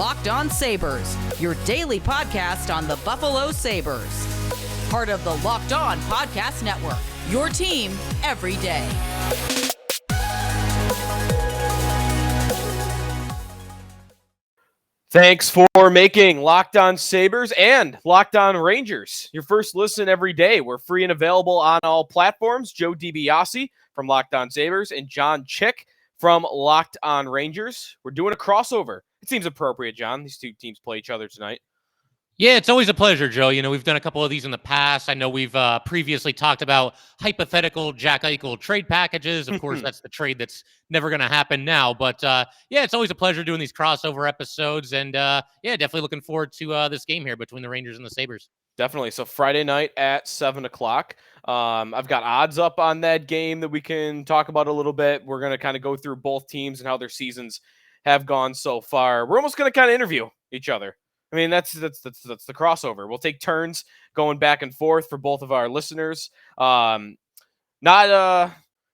Locked On Sabres, your daily podcast on the Buffalo Sabres. Part of the Locked On Podcast Network, your team every day. Thanks for making Locked On Sabres and Locked On Rangers your first listen every day. We're free and available on all platforms. Joe DiBiase from Locked On Sabres and John Chick from Locked On Rangers. We're doing a crossover. It seems appropriate, John. These two teams play each other tonight. Yeah, it's always a pleasure, Joe. You know, we've done a couple of these in the past. I know we've previously talked about hypothetical Jack Eichel trade packages. Of course, that's the trade that's never going to happen now. But, yeah, it's always a pleasure doing these crossover episodes. And, yeah, definitely looking forward to this game here between the Rangers and the Sabres. Definitely. So Friday night at 7 o'clock. I've got odds up on that game that we can talk about a little bit. We're going to kind of go through both teams and how their seasons have gone so far. We're almost going to kind of interview each other. I mean, that's the crossover. We'll take turns going back and forth for both of our listeners. Not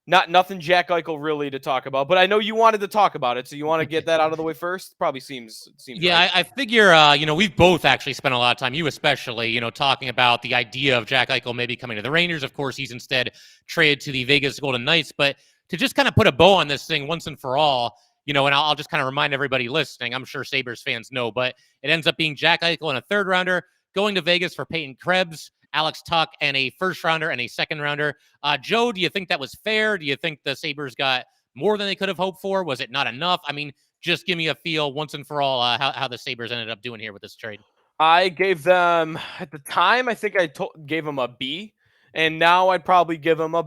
nothing Jack Eichel really to talk about, but I know you wanted to talk about it, so you want to get that out of the way first? Probably seems yeah, right. I figure, you know, we've both actually spent a lot of time, you especially, you know, talking about the idea of Jack Eichel maybe coming to the Rangers. Of course, he's instead traded to the Vegas Golden Knights, but to just kind of put a bow on this thing once and for all, you know, and I'll just kind of remind everybody listening, I'm sure Sabres fans know, but it ends up being Jack Eichel in a third rounder, going to Vegas for Peyton Krebs, Alex Tuch, and a first rounder and a second rounder. Joe, do you think that was fair? Do you think the Sabres got more than they could have hoped for? Was it not enough? I mean, just give me a feel once and for all how the Sabres ended up doing here with this trade. I gave them, at the time, I think I gave them a B, and now I'd probably give them a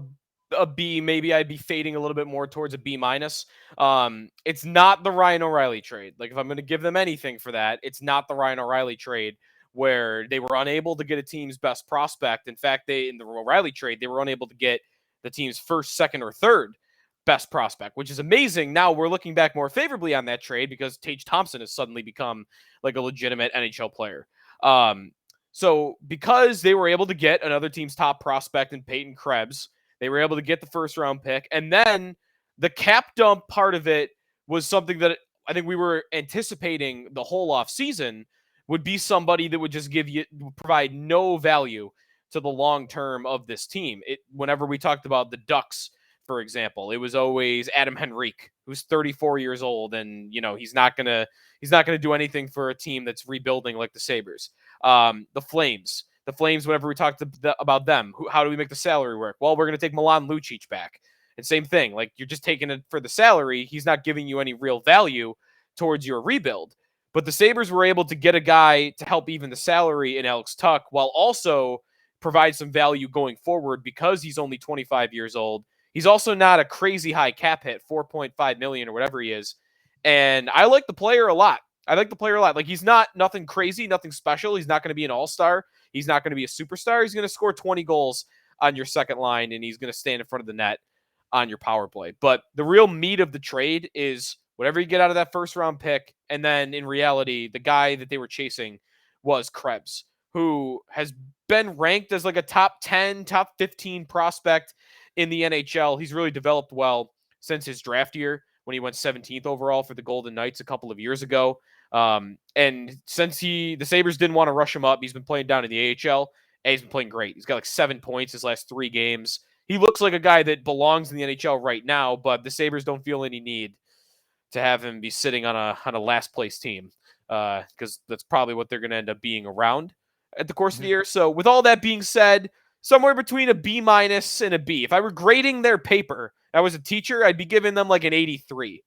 B. Maybe I'd be fading a little bit more towards a B minus. It's not the Ryan O'Reilly trade. Like, if I'm going to give them anything for that, it's not the Ryan O'Reilly trade where they were unable to get a team's best prospect. In fact, in the O'Reilly trade, they were unable to get the team's first, second, or third best prospect, which is amazing. Now we're looking back more favorably on that trade because Tage Thompson has suddenly become like a legitimate NHL player. So because they were able to get another team's top prospect in Peyton Krebs, they were able to get the first round pick. And then the cap dump part of it was something that I think we were anticipating the whole off season would be somebody that would just provide no value to the long term of this team. Whenever we talked about the Ducks, for example, it was always Adam Henrique, who's 34 years old, and you know he's not gonna do anything for a team that's rebuilding like the Sabres. The Flames, whenever we talked about them, how do we make the salary work? Well, we're going to take Milan Lucic back. And same thing, like you're just taking it for the salary. He's not giving you any real value towards your rebuild. But the Sabres were able to get a guy to help even the salary in Alex Tuch while also provide some value going forward because he's only 25 years old. He's also not a crazy high cap hit, $4.5 million or whatever he is. And I like the player a lot. Like, he's not nothing crazy, nothing special. He's not going to be an all-star. He's not going to be a superstar. He's going to score 20 goals on your second line, and he's going to stand in front of the net on your power play. But the real meat of the trade is whatever you get out of that first-round pick, and then in reality, the guy that they were chasing was Krebs, who has been ranked as like a top 10, top 15 prospect in the NHL. He's really developed well since his draft year when he went 17th overall for the Golden Knights a couple of years ago. And since the Sabres didn't want to rush him up, he's been playing down in the AHL, and he's been playing great. He's got like 7 points his last 3 games. He looks like a guy that belongs in the NHL right now, but the Sabres don't feel any need to have him be sitting on a last place team because that's probably what they're going to end up being around at the course of the year. So with all that being said, somewhere between a B minus and a B. If I were grading their paper, I was a teacher, I'd be giving them like an 83,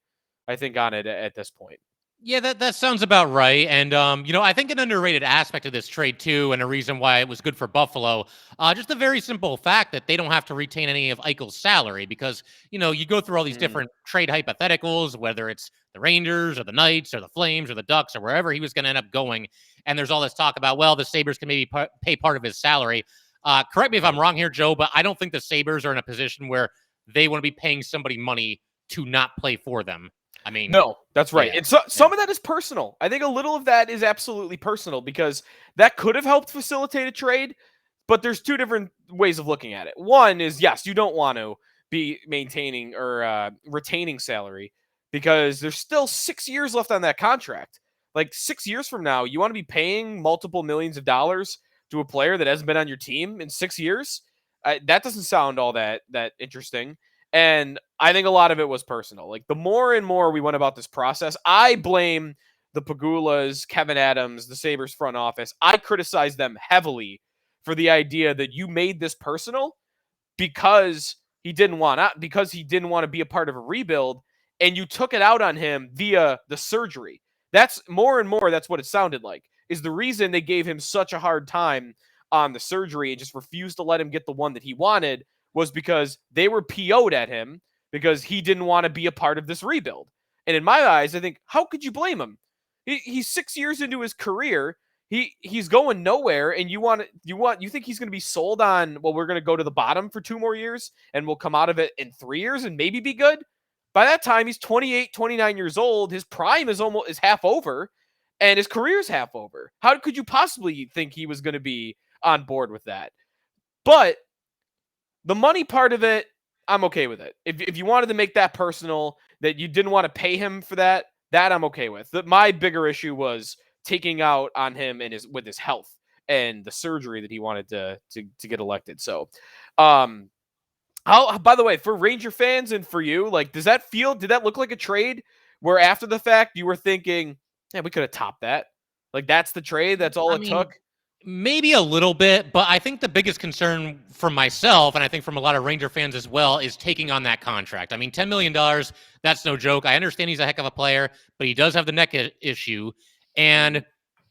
I think, on it at this point. Yeah, that sounds about right. And, you know, I think an underrated aspect of this trade, too, and a reason why it was good for Buffalo, just the very simple fact that they don't have to retain any of Eichel's salary because, you know, you go through all these different trade hypotheticals, whether it's the Rangers or the Knights or the Flames or the Ducks or wherever he was going to end up going. And there's all this talk about, well, the Sabres can maybe pay part of his salary. Correct me if I'm wrong here, Joe, but I don't think the Sabres are in a position where they want to be paying somebody money to not play for them. I mean, no, that's right. Yeah, and some of that is personal. I think a little of that is absolutely personal because that could have helped facilitate a trade, but there's 2 different ways of looking at it. One is, yes, you don't want to be maintaining or retaining salary because there's still 6 years left on that contract. Like 6 years from now, you want to be paying multiple millions of dollars to a player that hasn't been on your team in 6 years? That doesn't sound all that interesting. And I think a lot of it was personal. Like the more and more we went about this process, I blame the Pagulas, Kevin Adams, the Sabres front office. I criticize them heavily for the idea that you made this personal because he didn't want to be a part of a rebuild, and you took it out on him via the surgery. That's more and more that's what it sounded like. Is the reason they gave him such a hard time on the surgery and just refused to let him get the one that he wanted was because they were PO'd at him because he didn't want to be a part of this rebuild. And in my eyes, I think, how could you blame him? He's 6 years into his career. He's going nowhere, and you think he's going to be sold on, well, we're going to go to the bottom for 2 more years and we'll come out of it in 3 years and maybe be good. By that time, he's 28, 29 years old. His prime is half over, and his career's half over. How could you possibly think he was going to be on board with that? But the money part of it, I'm okay with it. If you wanted to make that personal, that you didn't want to pay him for that I'm okay with. My bigger issue was taking out on him and with his health and the surgery that he wanted to get elected. So, by the way, for Ranger fans and for you, like, did that look like a trade where after the fact you were thinking, yeah, we could have topped that? Like, that's the trade. That's all it took. Maybe a little bit, but I think the biggest concern for myself, and I think from a lot of Ranger fans as well, is taking on that contract. I mean, $10 million, that's no joke. I understand he's a heck of a player, but he does have the neck issue. And,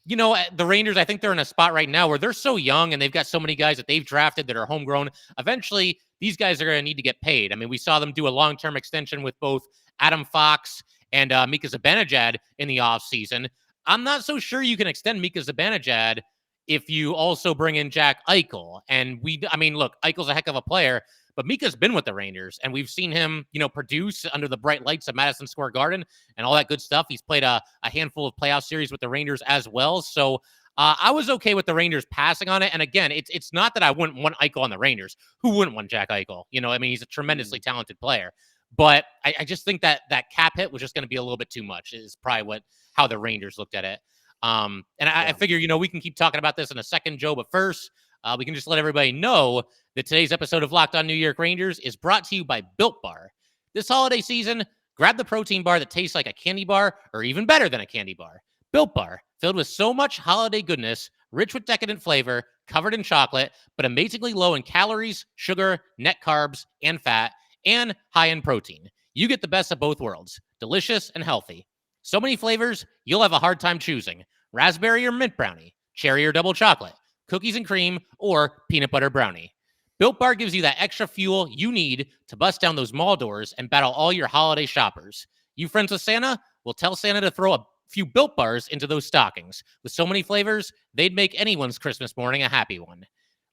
the Rangers, I think they're in a spot right now where they're so young and they've got so many guys that they've drafted that are homegrown. Eventually, these guys are going to need to get paid. I mean, we saw them do a long-term extension with both Adam Fox and Mika Zibanejad in the offseason. I'm not so sure you can extend Mika Zibanejad if you also bring in Jack Eichel. And look, Eichel's a heck of a player, but Mika's been with the Rangers, and we've seen him, produce under the bright lights of Madison Square Garden and all that good stuff. He's played a handful of playoff series with the Rangers as well. So I was okay with the Rangers passing on it. And again, it's not that I wouldn't want Eichel on the Rangers. Who wouldn't want Jack Eichel? He's a tremendously talented player. But I just think that cap hit was just going to be a little bit too much, is probably how the Rangers looked at it. I figure, we can keep talking about this in a second, Joe, but first, we can just let everybody know that today's episode of Locked On New York Rangers is brought to you by Built Bar. This holiday season, grab the protein bar that tastes like a candy bar, or even better than a candy bar. Built Bar, filled with so much holiday goodness, rich with decadent flavor, covered in chocolate, but amazingly low in calories, sugar, net carbs, and fat, and high in protein. You get the best of both worlds, delicious and healthy. So many flavors, you'll have a hard time choosing. Raspberry or mint brownie, cherry or double chocolate, cookies and cream, or peanut butter brownie. Built Bar gives you that extra fuel you need to bust down those mall doors and battle all your holiday shoppers. You friends with Santa? Well, tell Santa to throw a few Built Bars into those stockings. With so many flavors, they'd make anyone's Christmas morning a happy one.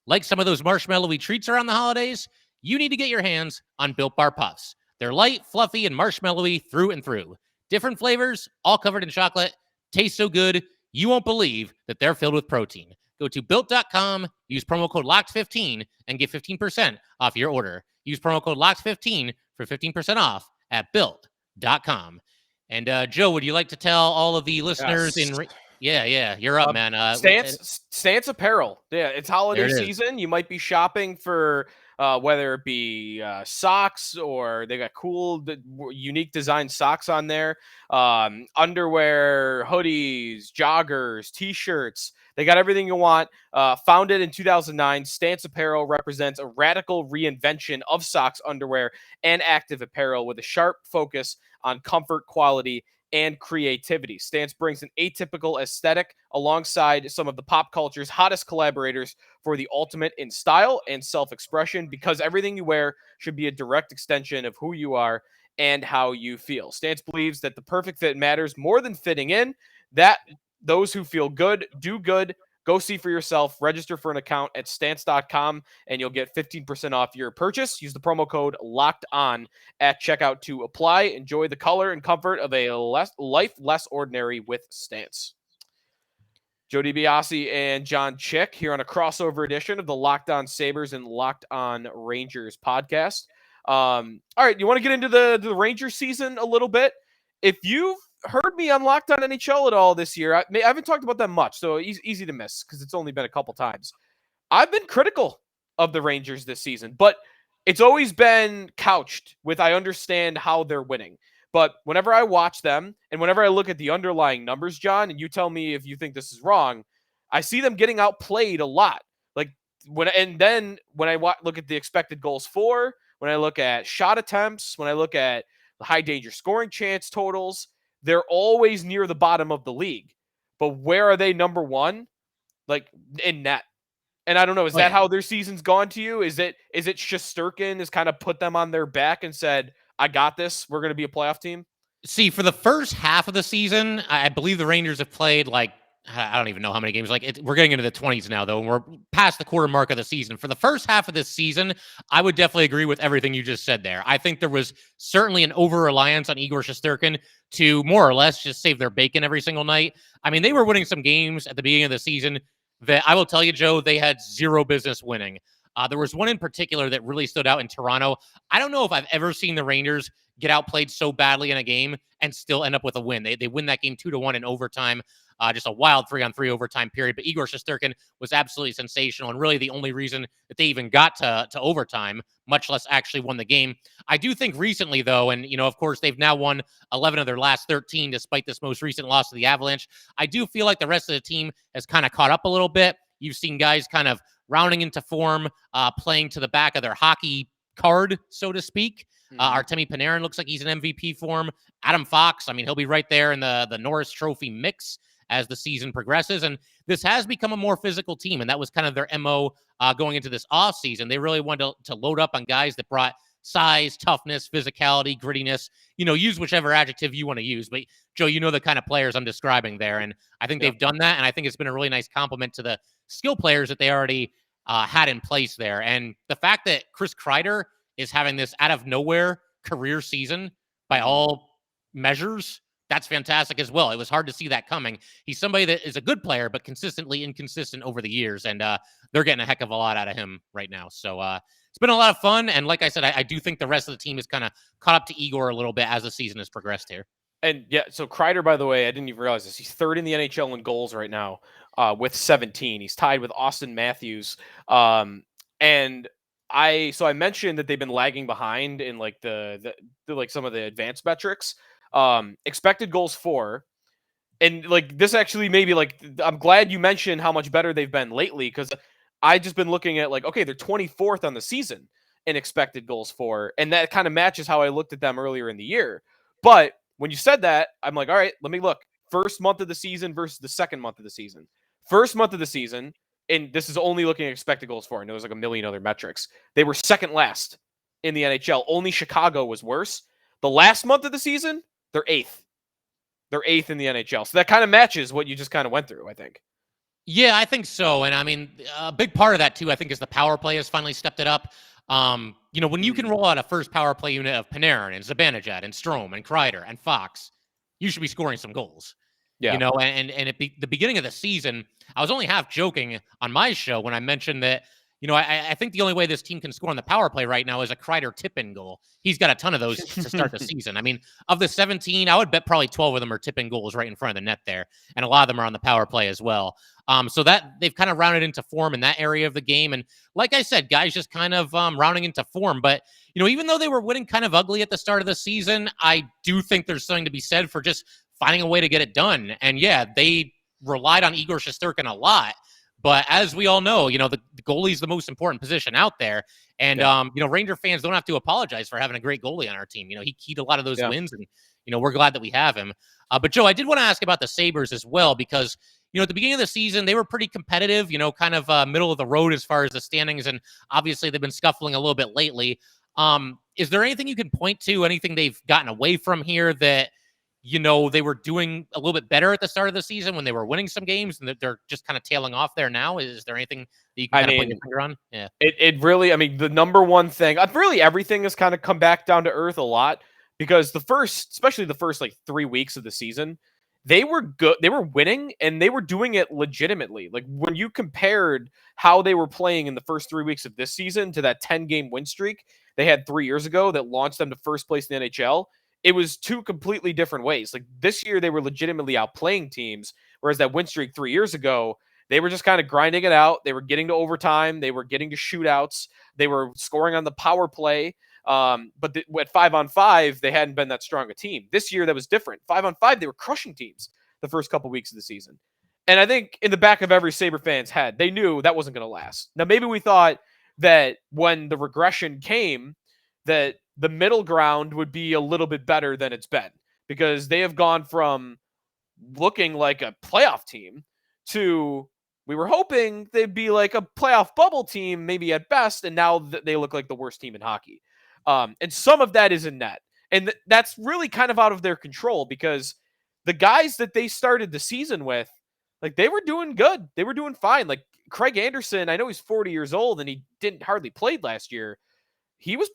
Like some of those marshmallowy treats around the holidays, you need to get your hands on Built Bar Puffs. They're light, fluffy, and marshmallowy through and through. Different flavors, all covered in chocolate, taste so good, you won't believe that they're filled with protein. Go to Built.com, use promo code LOCKED15, and get 15% off your order. Use promo code LOCKED15 for 15% off at Built.com. And Joe, would you like to tell all of the listeners Yeah, you're up, man. Stance apparel. Yeah, it's holiday season. You might be shopping for whether it be socks, or they got cool, unique design socks on there, underwear, hoodies, joggers, t-shirts. They got everything you want. Founded in 2009, Stance Apparel represents a radical reinvention of socks, underwear, and active apparel with a sharp focus on comfort, quality, and creativity. Stance brings an atypical aesthetic alongside some of the pop culture's hottest collaborators for the ultimate in style and self-expression, because everything you wear should be a direct extension of who you are and how you feel. Stance believes that the perfect fit matters more than fitting in, that those who feel good do good. Go see for yourself. Register for an account at stance.com and you'll get 15% off your purchase. Use the promo code LOCKEDON at checkout to apply. Enjoy the color and comfort of a life less ordinary with Stance. Joe DiBiase and John Chick here on a crossover edition of the Locked On Sabres and Locked On Rangers podcast. All right, you want to get into the Ranger season a little bit? If you've heard me on Locked On NHL at all this year, I haven't talked about them much, so easy to miss because it's only been a couple times. I've been critical of the Rangers this season, but it's always been couched with I understand how they're winning. But whenever I watch them and whenever I look at the underlying numbers, John, and you tell me if you think this is wrong, I see them getting outplayed a lot. Like when I look at the expected goals for, when I look at shot attempts, when I look at the high danger scoring chance totals, they're always near the bottom of the league. But where are they number one? Like in net. And I don't know, is that how their season's gone to you? Is it Shesterkin has kind of put them on their back and said, I got this, we're going to be a playoff team? See, for the first half of the season, I believe the Rangers have played like, I don't even know how many games. We're getting into the 20s now, though, and we're past the quarter mark of the season. For the first half of this season, I would definitely agree with everything you just said there. I think there was certainly an over-reliance on Igor Shesterkin to more or less just save their bacon every single night. I mean, they were winning some games at the beginning of the season that I will tell you, Joe, they had zero business winning. There was one in particular that really stood out in Toronto. I don't know if I've ever seen the Rangers get outplayed so badly in a game and still end up with a win. They win that game 2-1 in overtime. Just a wild 3-on-3 overtime period. But Igor Shesterkin was absolutely sensational and really the only reason that they even got to overtime, much less actually won the game. I do think recently, though, and, of course, they've now won 11 of their last 13 despite this most recent loss to the Avalanche. I do feel like the rest of the team has kind of caught up a little bit. You've seen guys kind of rounding into form, playing to the back of their hockey card, so to speak. Artemi Panarin looks like he's in MVP form. Adam Fox, I mean, he'll be right there in the Norris Trophy mix as the season progresses. And this has become a more physical team, and that was kind of their MO going into this offseason. They really wanted to load up on guys that brought size, toughness, physicality, grittiness, use whichever adjective you want to use. But, Joe, the kind of players I'm describing there. And I think they've done that, and I think it's been a really nice compliment to the skill players that they already had in place there. And the fact that Chris Kreider is having this out-of-nowhere career season by all measures, that's fantastic as well. It was hard to see that coming. He's somebody that is a good player, but consistently inconsistent over the years, and they're getting a heck of a lot out of him right now. So it's been a lot of fun, and like I said, I do think the rest of the team is kind of caught up to Igor a little bit as the season has progressed here. And yeah, so Kreider, by the way, I didn't even realize this. He's third in the NHL in goals right now with 17. He's tied with Austin Matthews. And I mentioned that they've been lagging behind in like the like some of the advanced metrics. Expected goals for, and like this actually maybe like I'm glad you mentioned how much better they've been lately, because I just been looking at like, okay, they're 24th on the season in expected goals for, and that kind of matches how I looked at them earlier in the year. But when you said that, I'm like, all right, let me look. First month of the season versus the second month of the season. First month of the season, and this is only looking at expected goals for, and there was like a million other metrics. They were second last in the NHL. Only Chicago was worse. The last month of the season, they're eighth. They're eighth in the NHL. So that kind of matches what you just kind of went through, I think. Yeah, I think so. And I mean, a big part of that too, I think, is the power play has finally stepped it up. When you can roll out a first power play unit of Panarin and Zibanejad and Strome and Kreider and Fox, you should be scoring some goals. Yeah. And at the beginning of the season, I was only half joking on my show when I mentioned that, I think the only way this team can score on the power play right now is a Kreider tip-in goal. He's got a ton of those to start the season. I mean, of the 17, I would bet probably 12 of them are tip-in goals right in front of the net there. And a lot of them are on the power play as well. So that they've kind of rounded into form in that area of the game. And like I said, guys just kind of rounding into form. But, even though they were winning kind of ugly at the start of the season, I do think there's something to be said for just finding a way to get it done. And yeah, they relied on Igor Shesterkin a lot. But as we all know, the goalie is the most important position out there. And, Ranger fans don't have to apologize for having a great goalie on our team. He keyed a lot of those wins, and, we're glad that we have him. But, Joe, I did want to ask about the Sabres as well, because, at the beginning of the season, they were pretty competitive, kind of middle of the road as far as the standings. And obviously they've been scuffling a little bit lately. Is there anything you can point to, anything they've gotten away from here that, they were doing a little bit better at the start of the season when they were winning some games, and that they're just kind of tailing off there now? Is there anything that you can kind of put your finger on? Yeah. It really, the number one thing, really everything has kind of come back down to earth a lot, because especially the first like 3 weeks of the season, they were good. They were winning, and they were doing it legitimately. Like when you compared how they were playing in the first 3 weeks of this season to that 10-game win streak they had 3 years ago that launched them to first place in the NHL, it was two completely different ways. Like this year, they were legitimately outplaying teams, whereas that win streak 3 years ago, they were just kind of grinding it out. They were getting to overtime. They were getting to shootouts. They were scoring on the power play. But at 5-on-5, they hadn't been that strong a team. This year, that was different. 5-on-5, they were crushing teams the first couple weeks of the season. And I think in the back of every Sabre fan's head, they knew that wasn't going to last. Now, maybe we thought that when the regression came, that the middle ground would be a little bit better than it's been, because they have gone from looking like a playoff team to, we were hoping they'd be like a playoff bubble team, maybe at best, and now they look like the worst team in hockey. And some of that is in net. And that's really kind of out of their control, because the guys that they started the season with, like, they were doing good. They were doing fine. Like Craig Anderson, I know he's 40 years old and he didn't hardly played last year. He was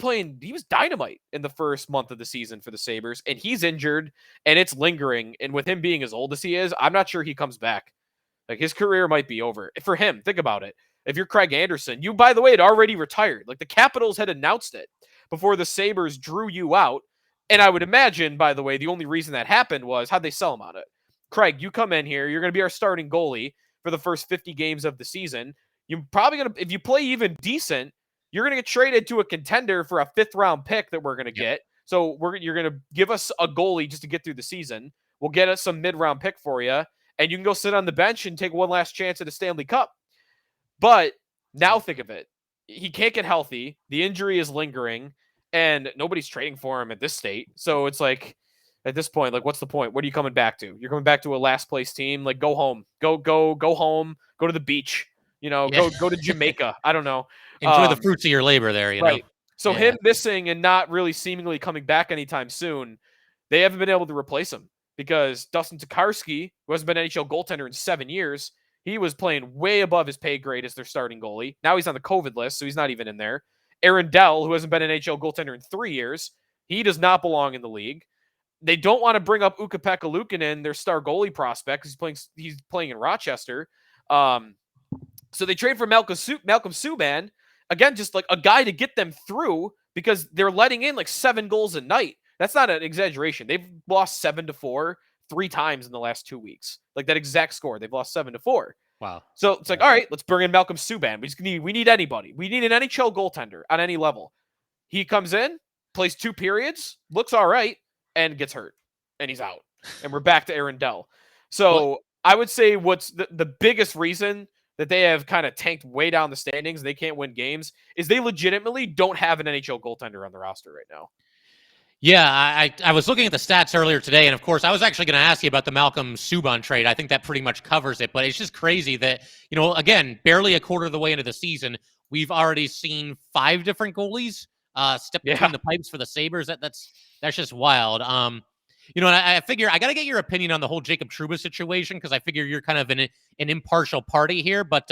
dynamite in the first month of the season for the Sabres, and he's injured and it's lingering. And with him being as old as he is, I'm not sure he comes back. Like, his career might be over. For him, think about it. If you're Craig Anderson, you, by the way, had already retired. Like, the Capitals had announced it before the Sabres drew you out. And I would imagine, by the way, the only reason that happened was, how'd they sell him on it? Craig, you come in here. You're going to be our starting goalie for the first 50 games of the season. You're probably going to, if you play even decent, you're going to get traded to a contender for a 5th-round pick that we're going to get. So you're going to give us a goalie just to get through the season. We'll get us some mid-round pick for you, and you can go sit on the bench and take one last chance at a Stanley Cup. But now think of it. He can't get healthy. The injury is lingering, and nobody's trading for him at this state. So it's like, at this point, like, what's the point? What are you coming back to? You're coming back to a last place team. Like, go home, go home, go to the beach, go to Jamaica. I don't know. Enjoy the fruits of your labor there, you know? So him missing and not really seemingly coming back anytime soon, they haven't been able to replace him, because Dustin Tokarski, who hasn't been an NHL goaltender in 7 years, he was playing way above his pay grade as their starting goalie. Now he's on the COVID list, so he's not even in there. Aaron Dell, who hasn't been an NHL goaltender in 3 years, he does not belong in the league. They don't want to bring up Ukko-Pekka Luukkonen, their star goalie prospect, because he's playing in Rochester. So they trade for Malcolm Subban, again, just like a guy to get them through, because they're letting in like 7 goals a night. That's not an exaggeration. They've lost 7-4 3 times in the last 2 weeks. Like, that exact score. They've lost 7-4. Wow. So it's like, all right, let's bring in Malcolm Subban. We need anybody. We need an NHL goaltender on any level. He comes in, plays 2 periods, looks all right, and gets hurt, and he's out. And we're back to Aaron Dell. So I would say what's the biggest reason that they have kind of tanked way down the standings and they can't win games is they legitimately don't have an NHL goaltender on the roster right now. Yeah, I was looking at the stats earlier today, and of course, I was actually going to ask you about the Malcolm Subban trade. I think that pretty much covers it, but it's just crazy that, again, barely a quarter of the way into the season, we've already seen 5 different goalies step between the pipes for the Sabres. That's just wild. And I figure I got to get your opinion on the whole Jacob Trouba situation, because I figure you're kind of an impartial party here. But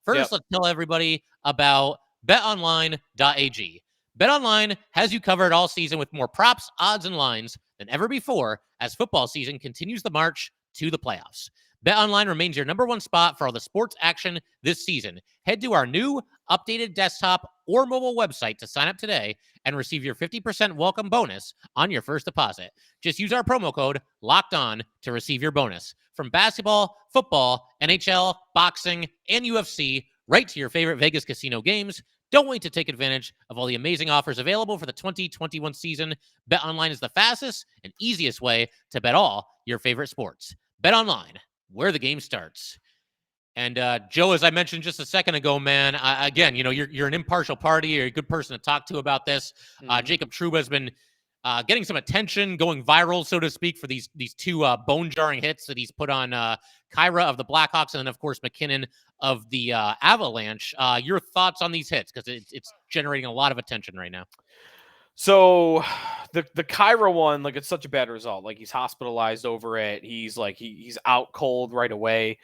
first, let's tell everybody about BetOnline.ag. BetOnline has you covered all season with more props, odds, and lines than ever before as football season continues the march to the playoffs. BetOnline remains your number one spot for all the sports action this season. Head to our new updated desktop or mobile website to sign up today and receive your 50% welcome bonus on your first deposit. Just use our promo code LOCKEDON to receive your bonus. From basketball, football, NHL, boxing, and UFC, right to your favorite Vegas casino games. Don't wait to take advantage of all the amazing offers available for the 2021 season. BetOnline is the fastest and easiest way to bet all your favorite sports. BetOnline, where the game starts. And Joe, as I mentioned just a second ago, man, again, you're an impartial party. You're a good person to talk to about this. Jacob Trouba has been getting some attention, going viral, so to speak, for these 2 bone-jarring hits that he's put on Kyra of the Blackhawks and then, of course, McKinnon of the Avalanche. Your thoughts on these hits, because it's generating a lot of attention right now. So the Kyra one, like, it's such a bad result. Like, he's hospitalized over it. He's like, he's out cold right away.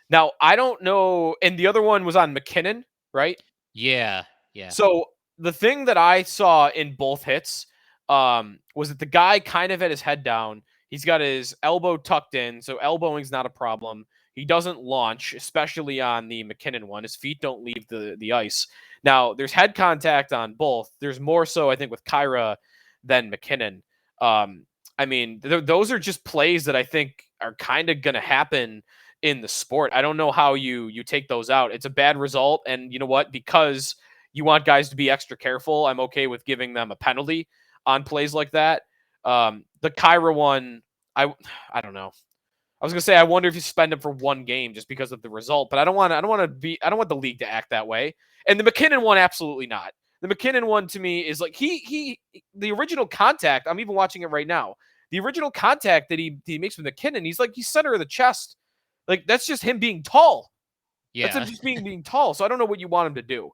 Now I don't know. And the other one was on McKinnon, right? Yeah. So the thing that I saw in both hits was that the guy kind of had his head down. He's got his elbow tucked in, so elbowing's not a problem. He doesn't launch, especially on the McKinnon one. His feet don't leave the ice. Now, there's head contact on both. There's more so, I think, with Kyra than McKinnon. I mean, those are just plays that I think are kind of going to happen in the sport. I don't know how you take those out. It's a bad result, and you know what? Because you want guys to be extra careful, I'm okay with giving them a penalty on plays like that. The Kyra one, I don't know. I was gonna say I wonder if you suspend him for one game just because of the result, but I don't want the league to act that way. And the McKinnon one, absolutely not. The McKinnon one to me is like the original contact. I'm even watching it right now. The original contact that he makes with McKinnon, he's center of the chest. Like that's just him being tall. Yeah. That's him just being tall. So I don't know what you want him to do.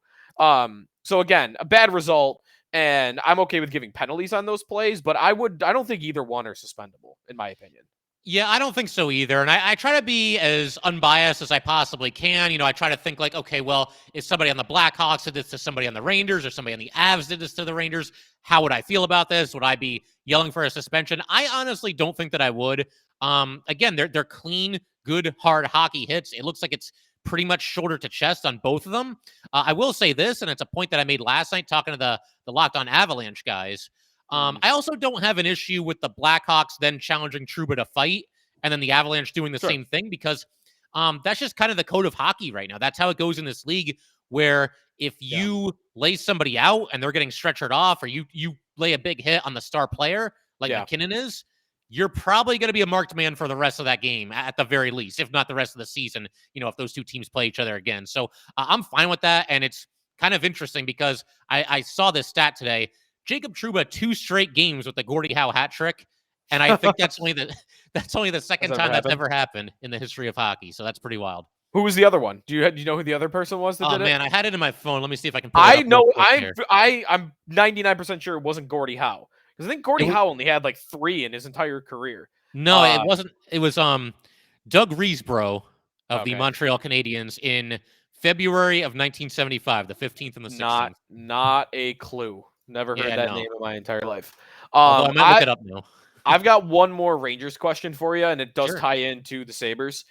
So again, a bad result, and I'm okay with giving penalties on those plays, but I don't think either one are suspendable, in my opinion. Yeah, I don't think so either. And I try to be as unbiased as I possibly can. I try to think like, okay, well, if somebody on the Blackhawks did this to somebody on the Rangers or somebody on the Avs did this to the Rangers, how would I feel about this? Would I be yelling for a suspension? I honestly don't think that I would. Again, they're clean, good, hard hockey hits. It looks like it's pretty much shoulder to chest on both of them. I will say this, and it's a point that I made last night talking to the Locked On Avalanche guys. I also don't have an issue with the Blackhawks then challenging Trouba to fight and then the Avalanche doing the same thing because that's just kind of the code of hockey right now. That's how it goes in this league where if you lay somebody out and they're getting stretchered off or you lay a big hit on the star player like McKinnon is, you're probably going to be a marked man for the rest of that game at the very least, if not the rest of the season, if those two teams play each other again. So I'm fine with that. And it's kind of interesting because I saw this stat today. Jacob Trouba 2 straight games with the Gordie Howe hat trick, and I think that's only the second time that's ever happened in the history of hockey. So that's pretty wild. Who was the other one? Do you know who the other person was that did it? Oh man, I had it in my phone. Let me see if I can pull it up. I'm 99% sure it wasn't Gordie Howe because I think Gordie Howe only had like 3 in his entire career. No, it wasn't. It was Doug Riesbro of the Montreal Canadiens in February of 1975, the 15th and the 16th. Not a clue. Never heard that name in my entire life. Although I might look it up now. I've got one more Rangers question for you, and it does tie into the Sabres.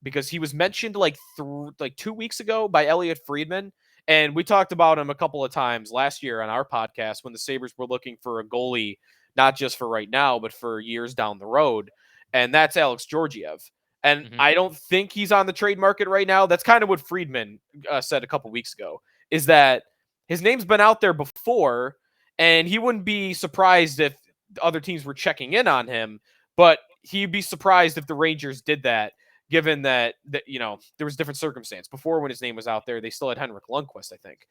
Because he was mentioned like 2 weeks ago by Elliot Friedman, and we talked about him a couple of times last year on our podcast when the Sabres were looking for a goalie, not just for right now, but for years down the road, and that's Alex Georgiev. And I don't think he's on the trade market right now. That's kind of what Friedman said a couple weeks ago, is that his name's been out there before, and he wouldn't be surprised if other teams were checking in on him, but he'd be surprised if the Rangers did that, given that there was different circumstance. Before, when his name was out there, they still had Henrik Lundqvist, I think.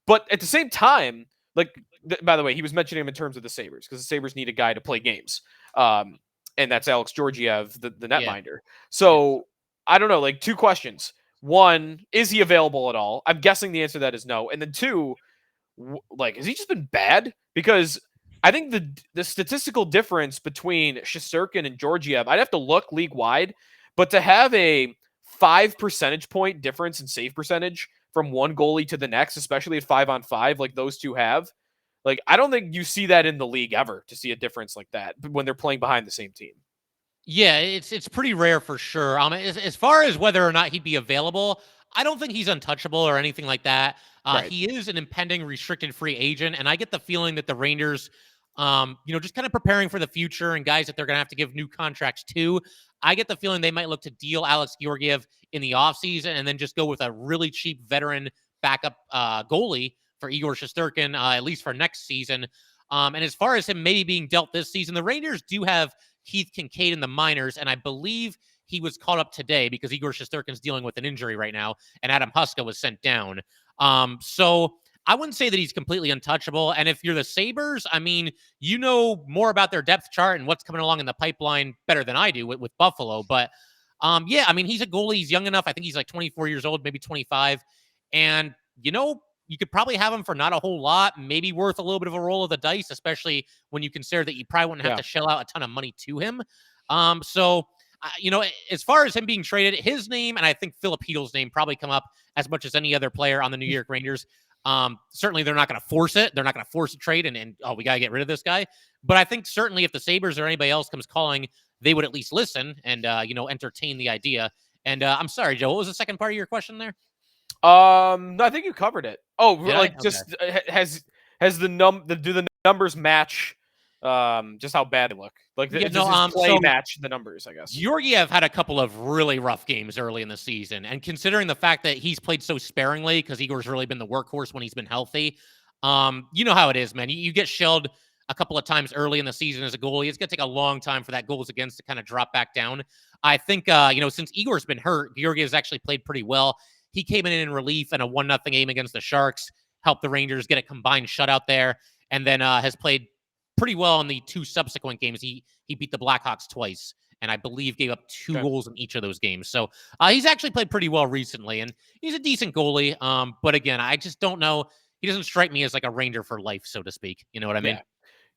But at the same time, by the way, he was mentioning him in terms of the Sabres, because the Sabres need a guy to play games. And that's Alex Georgiev, the netminder. So I don't know, 2 questions. One, is he available at all? I'm guessing the answer to that is no. And then 2, has he just been bad? Because I think the statistical difference between Shesterkin and Georgiev, I'd have to look league-wide, but to have a 5 percentage point difference in save percentage from one goalie to the next, especially at 5-on-5 like those two have, I don't think you see that in the league ever, to see a difference like that when they're playing behind the same team. Yeah, it's pretty rare for sure. As far as whether or not he'd be available, I don't think he's untouchable or anything like that. He is an impending restricted free agent, and I get the feeling that the Rangers, just kind of preparing for the future and guys that they're going to have to give new contracts to, I get the feeling they might look to deal Alex Georgiev in the offseason and then just go with a really cheap veteran backup goalie for Igor Shesterkin, at least for next season. And as far as him maybe being dealt this season, the Rangers do have Keith Kincaid in the minors, and I believe he was called up today because Igor Shesterkin's dealing with an injury right now, and Adam Huska was sent down. So I wouldn't say that he's completely untouchable. And if you're the Sabres, you know more about their depth chart and what's coming along in the pipeline better than I do with Buffalo. But he's a goalie. He's young enough. I think he's 24 years old, maybe 25. And, you could probably have him for not a whole lot, maybe worth a little bit of a roll of the dice, especially when you consider that you probably wouldn't have to shell out a ton of money to him. As far as him being traded, his name and I think Philip Heedle's name probably come up as much as any other player on the New York Rangers. Certainly they're not going to force it. They're not going to force a trade and we got to get rid of this guy. But I think certainly if the Sabres or anybody else comes calling, they would at least listen and, entertain the idea. And I'm sorry, Joe, what was the second part of your question there? No, I think you covered it. Oh, Yeah, do the numbers match just how bad they look. Like, Yeah, does his play match the numbers, I guess? Georgiev had a couple of really rough games early in the season. And considering the fact that he's played so sparingly because Igor's really been the workhorse when he's been healthy, you know how it is, man. You get shelled a couple of times early in the season as a goalie. It's going to take a long time for that goals against to kind of drop back down. I think, since Igor's been hurt, Georgiev's actually played pretty well. He came in relief in a 1-0 game against the Sharks, helped the Rangers get a combined shutout there, and then has played pretty well in the 2 subsequent games. He beat the Blackhawks twice, and I believe gave up 2 goals in each of those games. So he's actually played pretty well recently, and he's a decent goalie. But again, I just don't know. He doesn't strike me as like a Ranger for life, so to speak. You know what I mean? Yeah.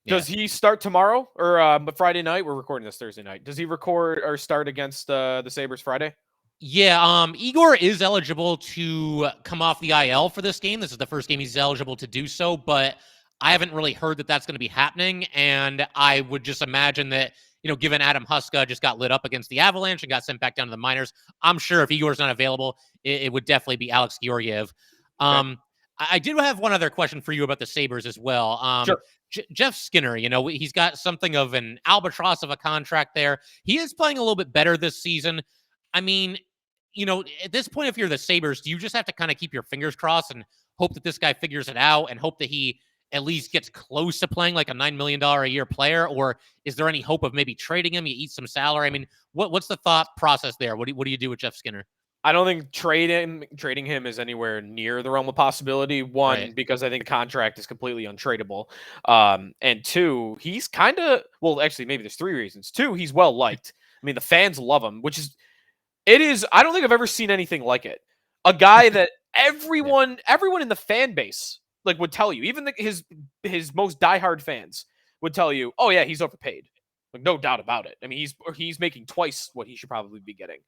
Does he start tomorrow or Friday night? We're recording this Thursday night. Does he record or start against the Sabres Friday? Yeah, Igor is eligible to come off the IL for this game. This is the first game he's eligible to do so, but I haven't really heard that that's going to be happening, and I would just imagine that, given Adam Huska just got lit up against the Avalanche and got sent back down to the minors, I'm sure if Igor's not available, it would definitely be Alex Georgiev. Okay. I did have one other question for you about the Sabres as well. Sure. Jeff Skinner, he's got something of an albatross of a contract there. He is playing a little bit better this season. I mean, at this point, if you're the Sabres, do you just have to kind of keep your fingers crossed and hope that this guy figures it out and hope that he at least gets close to playing like a $9 million a year player? Or is there any hope of maybe trading him? You eat some salary. I mean, what's the thought process there? What do you do with Jeff Skinner? I don't think trading him is anywhere near the realm of possibility. One, right, because I think the contract is completely untradeable. And 2, he's kind of, well, actually, maybe there's 3 reasons. 2, he's well liked. I mean, the fans love him, I don't think I've ever seen anything like it. A guy that everyone in the fan base would tell you, even his most diehard fans would tell you, oh yeah, he's overpaid. No doubt about it. I mean, he's making twice what he should probably be getting.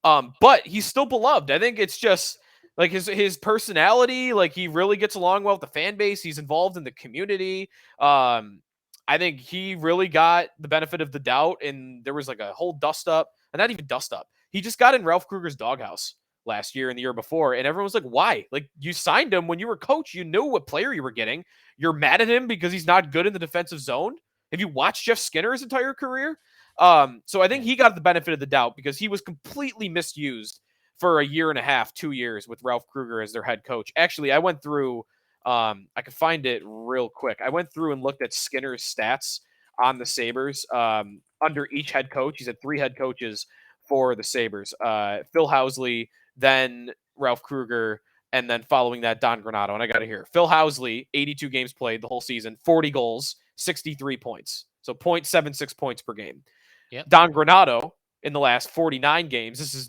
But he's still beloved. I think it's just his personality, he really gets along well with the fan base. He's involved in the community. I think he really got the benefit of the doubt, and there was a whole dust up, and not even dust up. He just got in Ralph Kruger's doghouse last year and the year before, and everyone was like, why? You signed him when you were coach. You knew what player you were getting. You're mad at him because he's not good in the defensive zone. Have you watched Jeff Skinner his entire career? So I think he got the benefit of the doubt because he was completely misused for a year and a half, 2 years with Ralph Kruger as their head coach. Actually, I went through, I could find it real quick. I went through and looked at Skinner's stats on the Sabres under each head coach. He's had 3 head coaches for the Sabres. Phil Housley, then Ralph Kruger, and then following that, Don Granato. And I got it here. Phil Housley, 82 games played the whole season, 40 goals, 63 points. So 0.76 points per game. Yep. Don Granato, in the last 49 games, this is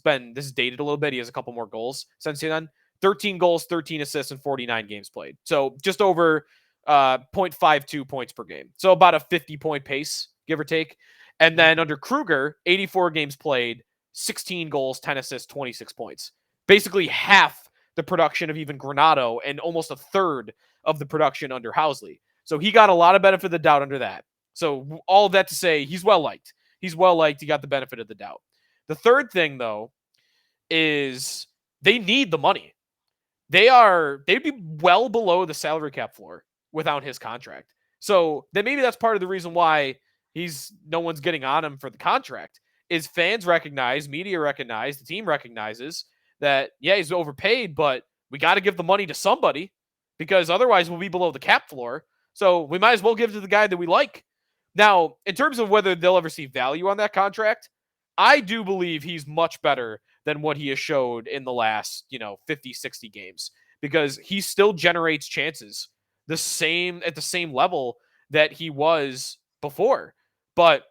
dated a little bit. He has a couple more goals since then. 13 goals, 13 assists, and 49 games played. So just over 0.52 points per game. So about a 50-point pace, give or take. And then under Kruger, 84 games played, 16 goals, 10 assists, 26 points. Basically half the production of even Granato and almost a third of the production under Housley. So he got a lot of benefit of the doubt under that. So all of that to say, he's well-liked. He's well-liked. He got the benefit of the doubt. The third thing, though, is they need the money. They'd be well below the salary cap floor without his contract. So then maybe that's part of the reason why no one's getting on him for the contract, is fans recognize, media recognize, the team recognizes that, yeah, he's overpaid, but we got to give the money to somebody because otherwise we'll be below the cap floor. So we might as well give it to the guy that we like. Now, in terms of whether they'll ever see value on that contract, I do believe he's much better than what he has showed in the last, 50, 60 games, because he still generates chances at the same level that he was before. But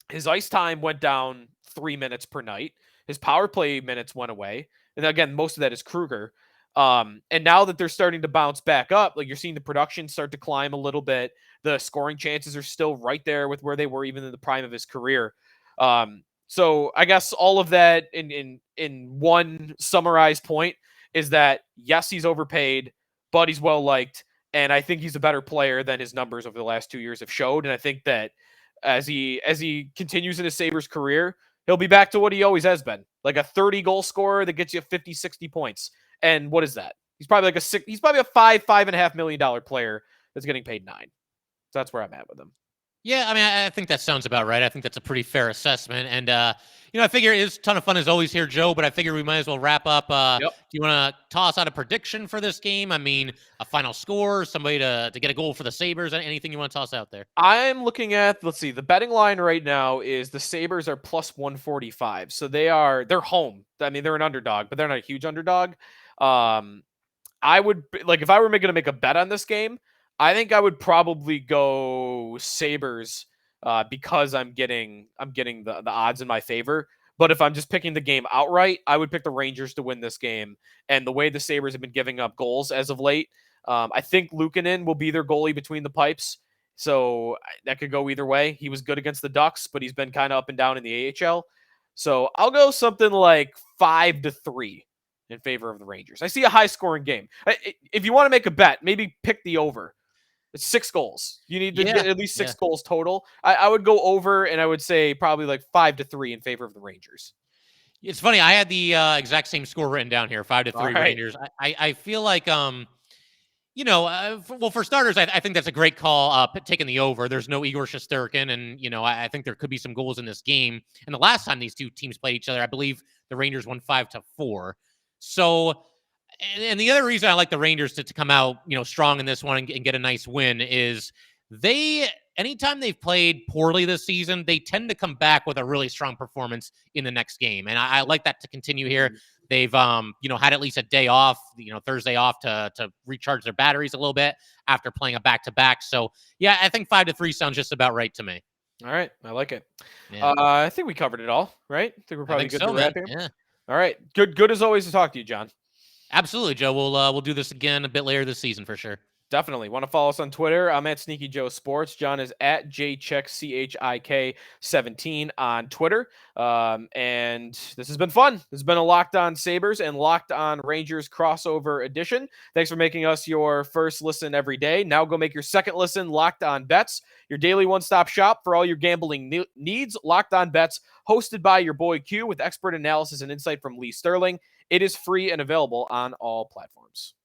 his ice time went down 3 minutes per night. His power play minutes went away. And again, most of that is Kruger. And now that they're starting to bounce back up, you're seeing the production start to climb a little bit. The scoring chances are still right there with where they were even in the prime of his career. So I guess all of that in one summarized point is that, yes, he's overpaid, but he's well-liked. And I think he's a better player than his numbers over the last 2 years have showed. And I think that as he continues in his Sabres career, he'll be back to what he always has been, like a 30-goal scorer that gets you 50, 60 points. And what is that? He's probably a $5.5 million player that's getting paid $9 million. So that's where I'm at with him. Yeah, I mean, I think that sounds about right. I think that's a pretty fair assessment. And, I figure it's a ton of fun as always here, Joe, but I figure we might as well wrap up. Yep. Do you want to toss out a prediction for this game? I mean, a final score, somebody to get a goal for the Sabres, anything you want to toss out there? I'm looking at, let's see, the betting line right now is the Sabres are plus 145. So they're home. I mean, they're an underdog, but they're not a huge underdog. I would like, if I were going to make a bet on this game, I think I would probably go Sabres because I'm getting the odds in my favor. But if I'm just picking the game outright, I would pick the Rangers to win this game. And the way the Sabres have been giving up goals as of late, I think Luukkonen will be their goalie between the pipes. So that could go either way. He was good against the Ducks, but he's been kind of up and down in the AHL. So I'll go something like 5-3 in favor of the Rangers. I see a high scoring game. If you want to make a bet, maybe pick the over. It's 6 goals. You need to get at least 6 goals total. I would go over, and I would say probably like 5-3 in favor of the Rangers. It's funny. I had the exact same score written down here, 5-3 Right. Rangers. I feel like, for starters, I think that's a great call, taking the over. There's no Igor Shesterkin, and, I think there could be some goals in this game. And the last time these two teams played each other, I believe the Rangers won 5-4. So, and the other reason I like the Rangers to come out, strong in this one and get a nice win is anytime they've played poorly this season, they tend to come back with a really strong performance in the next game. And I like that to continue here. They've, had at least a day off, Thursday off to recharge their batteries a little bit after playing a back-to-back. So, yeah, I think 5-3 sounds just about right to me. All right. I like it. Yeah. I think we covered it all, right? I think we're probably good to wrap here. Yeah. All right. Good as always to talk to you, John. Absolutely, Joe. We'll do this again a bit later this season for sure. Definitely. Want to follow us on Twitter? I'm at Sneaky Joe Sports. John is at JCheck, CHIK 17 on Twitter. And this has been fun. This has been a Locked On Sabres and Locked On Rangers crossover edition. Thanks for making us your first listen every day. Now go make your second listen Locked On Bets, your daily one-stop shop for all your gambling needs. Locked On Bets, hosted by your boy Q with expert analysis and insight from Lee Sterling. It is free and available on all platforms.